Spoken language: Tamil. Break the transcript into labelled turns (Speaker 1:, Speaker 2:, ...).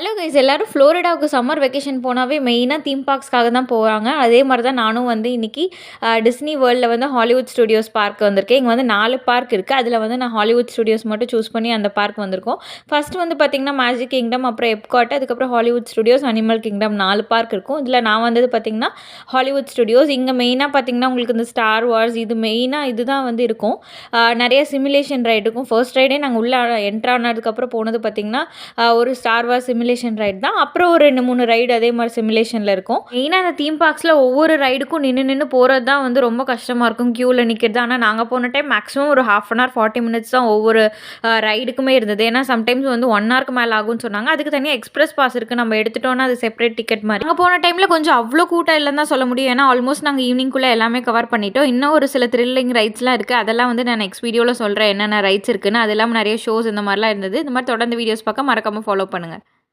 Speaker 1: ஹலோ கைஸ் எல்லாரும் ஃப்ளோரிடாவுக்கு சம்மர் வெக்கேஷன் போனாவே மெயினாக தீம் பார்க்ஸ்க்காக தான் போவாங்க. அதே மாதிரி தான் நானும் வந்து இன்னைக்கு டிஸ்னி வேர்ல்டில் வந்து ஹாலிவுட் ஸ்டுடியோஸ் பார்க் வந்திருக்கேன். இங்கே வந்து 4 பார்க் இருக்குது. அதில் வந்து நான் ஹாலிவுட் ஸ்டுடியோஸ் மட்டும் சூஸ் பண்ணி அந்த பார்க் வந்திருக்கோம். ஃபர்ஸ்ட் வந்து பார்த்திங்கன்னா மேஜிக் கிங்டம், அப்புறம் எப்காட், அதுக்கப்புறம் Hollywood studios, animal kingdom 4 park இருக்கும். இதில் நான் வந்தது பார்த்திங்கன்னா ஹாலிவுட் ஸ்டுடியோஸ். இங்கே மெயினாக பார்த்திங்கன்னா உங்களுக்கு இந்த ஸ்டார் வார்ஸ் இது மெயினாக இதுதான் வந்து இருக்கும். நிறைய சிமுலேஷன் ரைடு இருக்கும். ஃபர்ஸ்ட் ரைடே நாங்கள் உள்ளே என்ட்ரு ஆனதுக்கப்புறம் போனது பார்த்திங்கன்னா ஒரு ஸ்டார் வார்ஸ் சிமுலேஷன் ரைடு தான். அப்புறம் ஒரு 2-3 ரைடு அதே மாதிரி சிமுலேஷனில் இருக்கும். மெயினாக அந்த தீம் பார்க்ஸில் ஒவ்வொரு ரைடுக்கும் நின்று போகிறது தான் வந்து ரொம்ப கஷ்டமாக இருக்கும், க்யூவில் நிற்கிறது. ஆனால் நாங்கள் போன டைம் மேக்ஸிமம் ஒரு 1/2 hour 40 minutes தான் ஒவ்வொரு ரைடுக்குமே இருந்தது. ஏன்னா சம்டைம்ஸ் வந்து 1 hourக்கு மேலே ஆகும்னு சொன்னாங்க. அதுக்கு தனியாக எக்ஸ்பிரஸ் பாஸ் இருக்குது, நம்ம எடுத்துட்டோன்னா அது செப்பரேட் டிக்கெட் மாதிரி. நாங்கள் போன டைமில் கொஞ்சம் அவ்வளோ கூட்டம் இல்லைன்னு தான் சொல்ல முடியும். ஏன்னா ஆல்மோஸ்ட் நாங்கள் ஈவினிங்குள்ளே எல்லாமே கவர் பண்ணிட்டோம். இன்னும் ஒரு சில த்ரில்லிங் ரைட்ஸ்லாம் இருக்குது. அதெல்லாம் வந்து நான் நெக்ஸ்ட் வீடியோவில் சொல்கிறேன் என்னென்ன ரைட்ஸ் இருக்குன்னு. அது இல்லாமல் நிறைய ஷோஸ் இந்த மாதிரிலாம் இருந்தது. இந்த மாதிரி தொடர்ந்து வீடியோஸ் பார்க்க மறக்காமல் ஃபாலோ பண்ணுங்கள்.